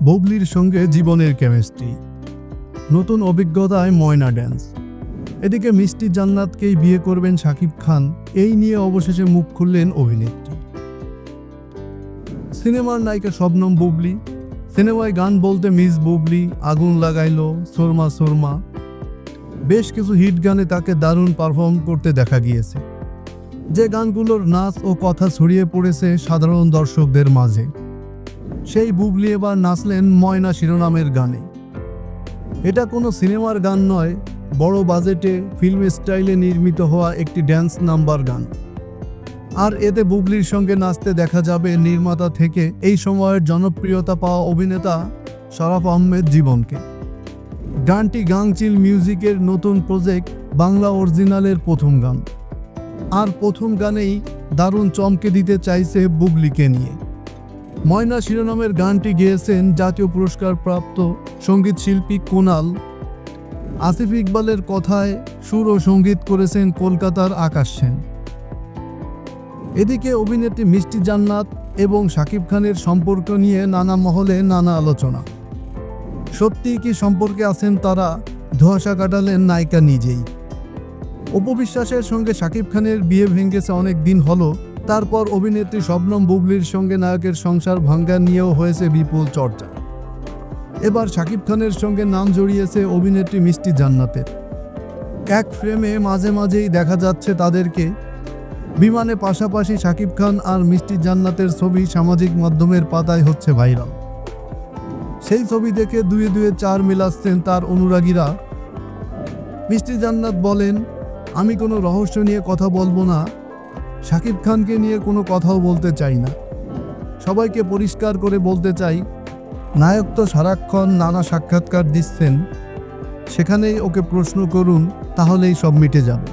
বুবলির সঙ্গে জীবনের কেমিস্ট্রি, নতুন অভিজ্ঞতায় ময়না ড্যান্স। এদিকে মিষ্টি জান্নাতকেই বিয়ে করবেন শাকিব খান, এই নিয়ে অবশেষে মুখ খুললেন অভিনেত্রী। সিনেমার নায়িকা শবনম বুবলি, সিনেমায় গান বলতে মিস বুবলি, আগুন লাগাইলো, সোরমা সোরমা, বেশ কিছু হিট গানে তাকে দারুণ পারফর্ম করতে দেখা গিয়েছে, যে গানগুলোর নাচ ও কথা ছড়িয়ে পড়েছে সাধারণ দর্শকদের মাঝে। সেই বুবলি এবার নাচলেন ময়না শিরোনামের গানে। এটা কোনো সিনেমার গান নয়, বড় বাজেটে ফিল্ম স্টাইলে নির্মিত হওয়া একটি ড্যান্স নাম্বার গান। আর এতে বুবলির সঙ্গে নাচতে দেখা যাবে নির্মাতা থেকে এই সময়ের জনপ্রিয়তা পাওয়া অভিনেতা শরাফ আহমেদ জীবনকে। গানটি গাংচিল মিউজিকের নতুন প্রজেক্ট বাংলা অরিজিনালের প্রথম গান। আর প্রথম গানেই দারুণ চমকে দিতে চাইছে বুবলিকে নিয়ে। ময়না শিরোনামের গানটি গেয়েছেন জাতীয় পুরস্কার প্রাপ্ত সঙ্গীত শিল্পী কুনাল। আসিফ ইকবালের কথায় সুর ও সঙ্গীত করেছেন কলকাতার আকাশ সেন। এদিকে অভিনেত্রী মিষ্টি জান্নাত এবং শাকিব খানের সম্পর্ক নিয়ে নানা মহলে নানা আলোচনা। সত্যিই কি সম্পর্কে আছেন তারা, ধোঁয়াশা কাটালেন নায়িকা নিজেই। অপু বিশ্বাসের সঙ্গে শাকিব খানের বিয়ে ভেঙেছে অনেক দিন হলো, তারপর অভিনেত্রী শবনম বুবলির সঙ্গে নায়কের সংসার ভাঙ্গা নিয়েও হয়েছে বিপুল চর্চা। এবার শাকিব খানের সঙ্গে নাম জড়িয়েছে অভিনেত্রী মিষ্টি জান্নাতের। এক ফ্রেমে মাঝে মাঝেই দেখা যাচ্ছে তাদেরকে বিমানে, পাশাপাশি শাকিব খান আর মিষ্টি জান্নাতের ছবি সামাজিক মাধ্যমের পাতায় হচ্ছে ভাইরাল। সেই ছবি দেখে দুয়ে দুয়ে চার মিলাচ্ছেন তার অনুরাগীরা। মিষ্টি জান্নাত বলেন, আমি কোনো রহস্য নিয়ে কথা বলবো না, শাকিব খানকে নিয়ে কোনো কথাও বলতে চাই না। সবাইকে পরিষ্কার করে বলতে চাই, নায়ক তো সারাক্ষণ নানা সাক্ষাৎকার দিচ্ছেন, সেখানেই ওকে প্রশ্ন করুন, তাহলেই সব মিটে যাবে।